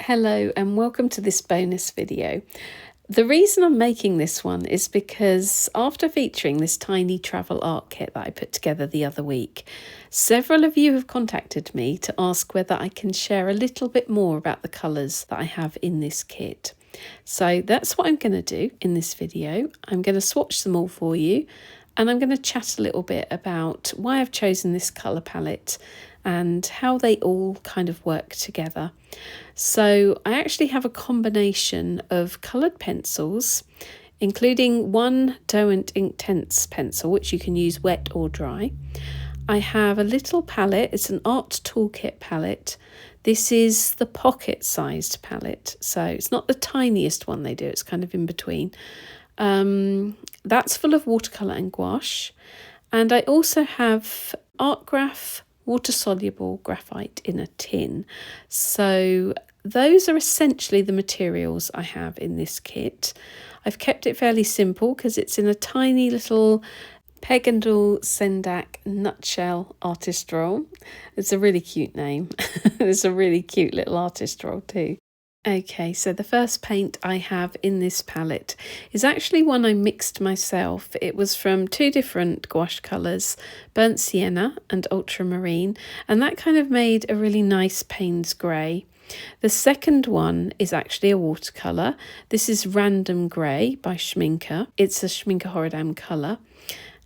Hello and welcome to this bonus video. The reason I'm making this one is because after featuring this tiny travel art kit that I put together the other week, several of you have contacted me to ask whether I can share a little bit more about the colours that I have in this kit. So that's what I'm going to do in this video. I'm going to swatch them all for you and I'm going to chat a little bit about why I've chosen this colour palette and how they all kind of work together. So I actually have a combination of coloured pencils, including one Doe and Inktense pencil, which you can use wet or dry. I have a little palette, it's an art toolkit palette. This is the pocket-sized palette, so it's not the tiniest one they do, it's kind of in between. That's full of watercolour and gouache. And I also have art graph, water-soluble graphite in a tin. So those are essentially the materials I have in this kit. I've kept it fairly simple because it's in a tiny little Pegandal Sendak nutshell artist roll. It's a really cute name. It's a really cute little artist roll too. Okay, so the first paint I have in this palette is actually one I mixed myself. It was from two different gouache colours, burnt sienna and ultramarine, and that kind of made a really nice Payne's grey. The second one is actually a watercolour. This is Random Grey by Schmincke. It's a Schmincke Horadam colour.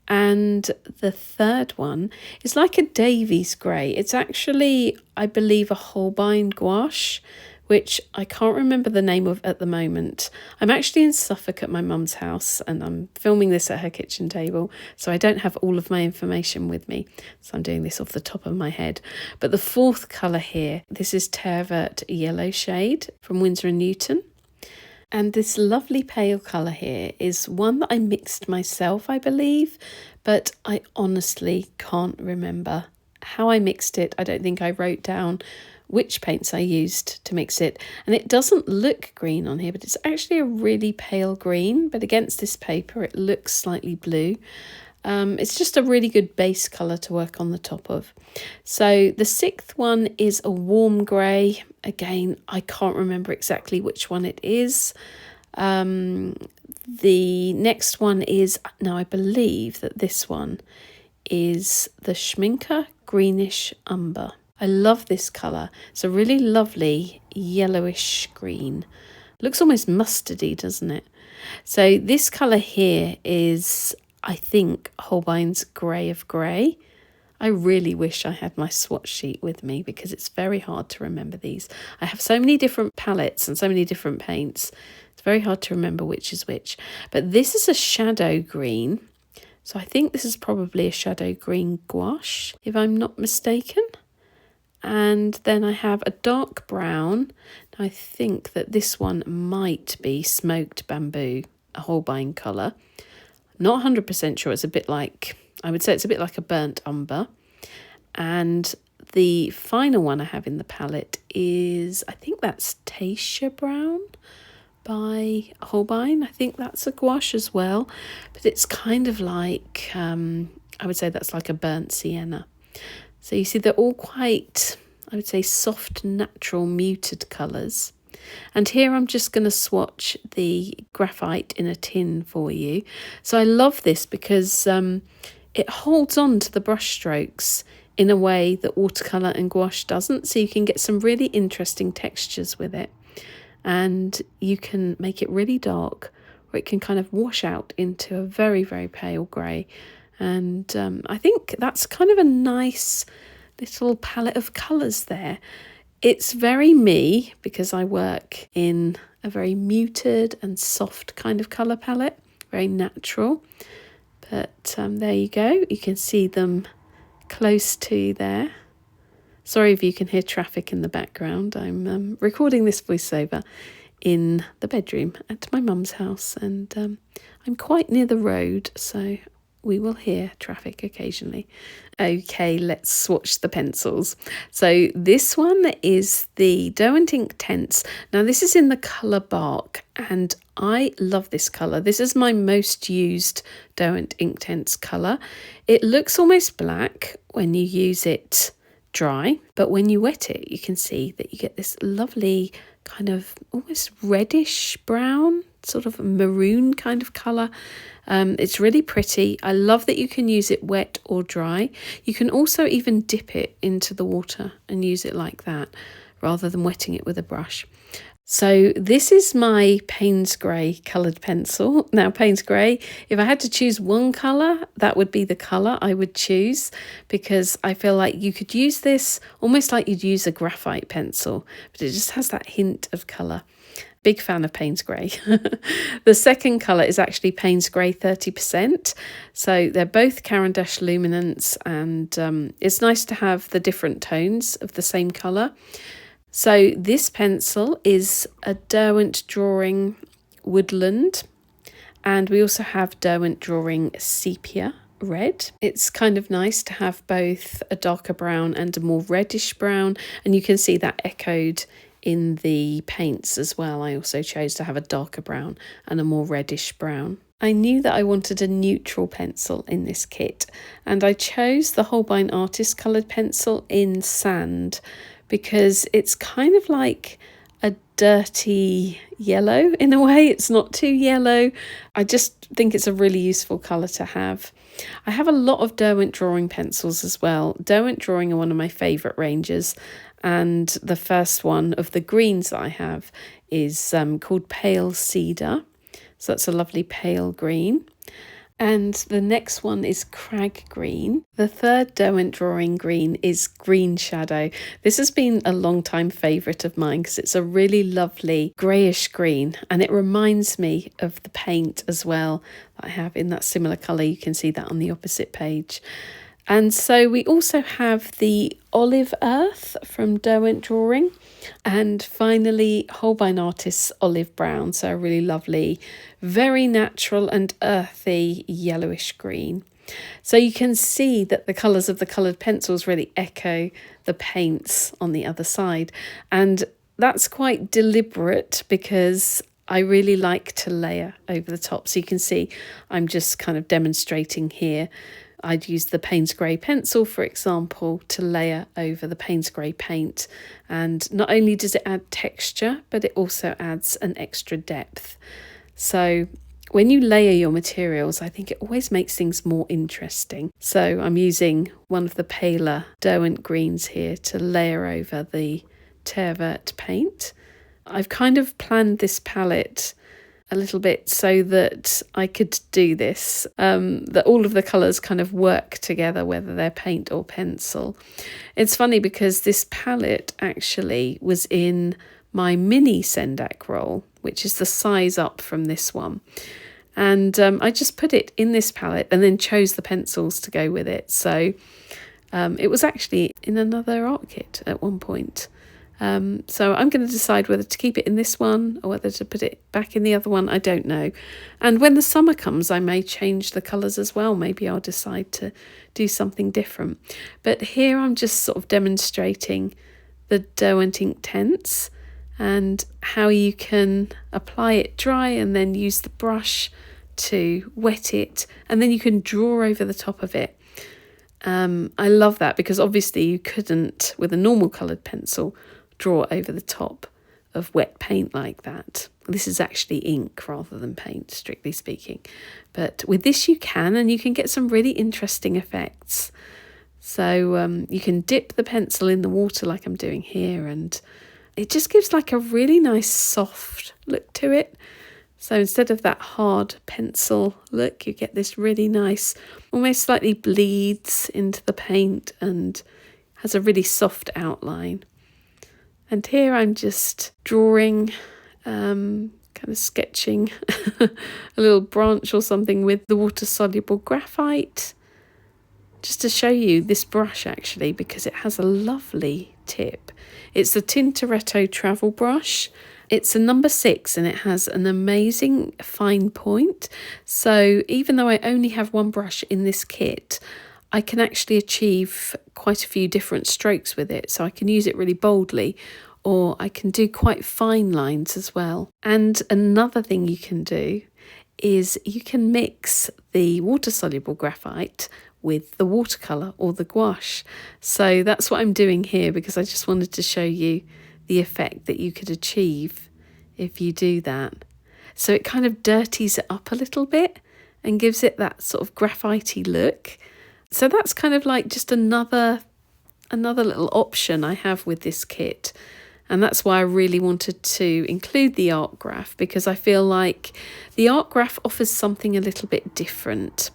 And the third one is like a Davies grey. It's actually, I believe, a Holbein gouache, which I can't remember the name of at the moment. I'm actually in Suffolk at my mum's house and I'm filming this at her kitchen table, so I don't have all of my information with me. So I'm doing this off the top of my head. But the fourth colour here, this is Terre Verte yellow shade from Winsor Newton. And this lovely pale colour here is one that I mixed myself, I believe, but I honestly can't remember how I mixed it. I don't think I wrote down which paints I used to mix it, and it doesn't look green on here, but it's actually a really pale green, but against this paper it looks slightly blue. It's just a really good base colour to work on the top of. So the sixth one is a warm grey. Again, I can't remember exactly which one it is. The next one is, now I believe that this one is the Schmincke Greenish Umber. I love this colour. It's a really lovely yellowish green. Looks almost mustardy, doesn't it? So this colour here is, I think, Holbein's Grey of Grey. I really wish I had my swatch sheet with me because it's very hard to remember these. I have so many different palettes and so many different paints. It's very hard to remember which is which. But this is a shadow green. So I think this is probably a shadow green gouache, if I'm not mistaken. And then I have a dark brown. I think that this one might be smoked bamboo, a Holbein colour. Not 100% sure. It's a bit like, I would say it's a bit like a burnt umber. And the final one I have in the palette is, I think that's Tasha Brown by Holbein. I think that's a gouache as well. But it's kind of like, I would say that's like a burnt sienna. So you see they're all quite, I would say, soft, natural, muted colours. And here I'm just going to swatch the graphite in a tin for you. So I love this because it holds on to the brush strokes in a way that watercolour and gouache doesn't. So you can get some really interesting textures with it. And you can make it really dark, or it can kind of wash out into a very, very pale grey. And I think that's kind of a nice little palette of colours there. It's very me because I work in a very muted and soft kind of colour palette, very natural. But there you go. You can see them close to there. Sorry if you can hear traffic in the background. I'm recording this voiceover in the bedroom at my mum's house, and I'm quite near the road, so we will hear traffic occasionally. Okay, let's swatch the pencils. So this one is the Doe and Inktense. Now this is in the colour Bark, and I love this colour. This is my most used Doe and Inktense colour. It looks almost black when you use it dry, but when you wet it, you can see that you get this lovely kind of almost reddish brown, sort of maroon kind of colour. It's really pretty. I love that you can use it wet or dry. You can also even dip it into the water and use it like that rather than wetting it with a brush. So this is my Payne's Grey coloured pencil. Now Payne's Grey, if I had to choose one colour, that would be the colour I would choose, because I feel like you could use this almost like you'd use a graphite pencil, but it just has that hint of colour. Big fan of Payne's Grey. The second colour is actually Payne's Grey 30%. So they're both Caran d'Ache luminants, and it's nice to have the different tones of the same colour. So this pencil is a Derwent Drawing Woodland, and we also have Derwent Drawing Sepia Red. It's kind of nice to have both a darker brown and a more reddish brown, and you can see that echoed in the paints as well. I also chose to have a darker brown and a more reddish brown. I knew that I wanted a neutral pencil in this kit, and I chose the Holbein Artist Coloured Pencil in Sand, because it's kind of like a dirty yellow in a way. It's not too yellow. I just think it's a really useful colour to have. I have a lot of Derwent Drawing pencils as well. Derwent Drawing are one of my favourite ranges, and the first one of the greens that I have is called Pale Cedar. So that's a lovely pale green. And the next one is Crag Green. The third Derwent Drawing green is Green Shadow. This has been a long time favourite of mine because it's a really lovely greyish green, and it reminds me of the paint as well that I have in that similar colour. You can see that on the opposite page. And so we also have the Olive Earth from Derwent Drawing, and finally Holbein Artist's Olive Brown. So a really lovely, very natural and earthy yellowish green. So you can see that the colours of the coloured pencils really echo the paints on the other side, and that's quite deliberate because I really like to layer over the top. So you can see I'm just kind of demonstrating here. I'd use the Payne's Grey pencil, for example, to layer over the Payne's Grey paint. And not only does it add texture, but it also adds an extra depth. So when you layer your materials, I think it always makes things more interesting. So I'm using one of the paler Derwent greens here to layer over the Terre Verte paint. I've kind of planned this palette a little bit so that I could do this, that all of the colours kind of work together, whether they're paint or pencil. It's funny because this palette actually was in my mini Sendak roll, which is the size up from this one. And I just put it in this palette and then chose the pencils to go with it. So it was actually in another art kit at one point. So I'm going to decide whether to keep it in this one or whether to put it back in the other one. I don't know. And when the summer comes, I may change the colours as well. Maybe I'll decide to do something different. But here I'm just sort of demonstrating the Derwent ink tints and how you can apply it dry and then use the brush to wet it, and then you can draw over the top of it. I love that because obviously you couldn't, with a normal coloured pencil, draw over the top of wet paint like that. This is actually ink rather than paint, strictly speaking. But with this you can, and you can get some really interesting effects. So you can dip the pencil in the water like I'm doing here, and it just gives like a really nice soft look to it. So instead of that hard pencil look, you get this really nice, almost slightly bleeds into the paint and has a really soft outline. And here I'm just drawing, kind of sketching a little branch or something with the water-soluble graphite, just to show you this brush actually, because it has a lovely tip. It's the Tintoretto travel brush. It's a number 6 and it has an amazing fine point. So even though I only have one brush in this kit, I can actually achieve quite a few different strokes with it. So I can use it really boldly, or I can do quite fine lines as well. And another thing you can do is you can mix the water-soluble graphite with the watercolour or the gouache. So that's what I'm doing here, because I just wanted to show you the effect that you could achieve if you do that. So it kind of dirties it up a little bit and gives it that sort of graphite-y look. So that's kind of like just another little option I have with this kit. And that's why I really wanted to include the art graph, because I feel like the art graph offers something a little bit different.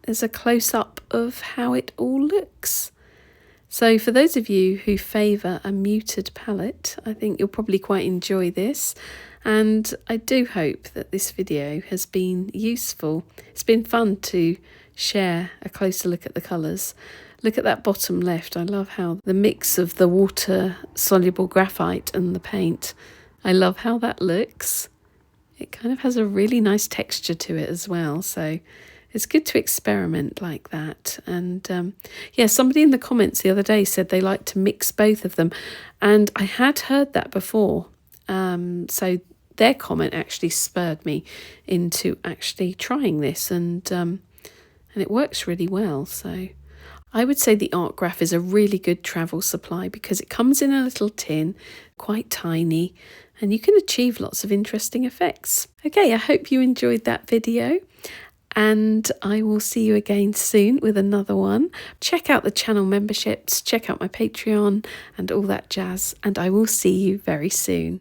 There's a close-up of how it all looks. So for those of you who favour a muted palette, I think you'll probably quite enjoy this. And I do hope that this video has been useful. It's been fun to share a closer look at the colours. Look at that bottom left. I love how the mix of the water-soluble graphite and the paint, I love how that looks. It kind of has a really nice texture to it as well. So it's good to experiment like that. And yeah, somebody in the comments the other day said they like to mix both of them. And I had heard that before. So their comment actually spurred me into actually trying this. And it works really well. So I would say the art graph is a really good travel supply because it comes in a little tin, quite tiny, and you can achieve lots of interesting effects. Okay, I hope you enjoyed that video, and I will see you again soon with another one. Check out the channel memberships, check out my Patreon and all that jazz, and I will see you very soon.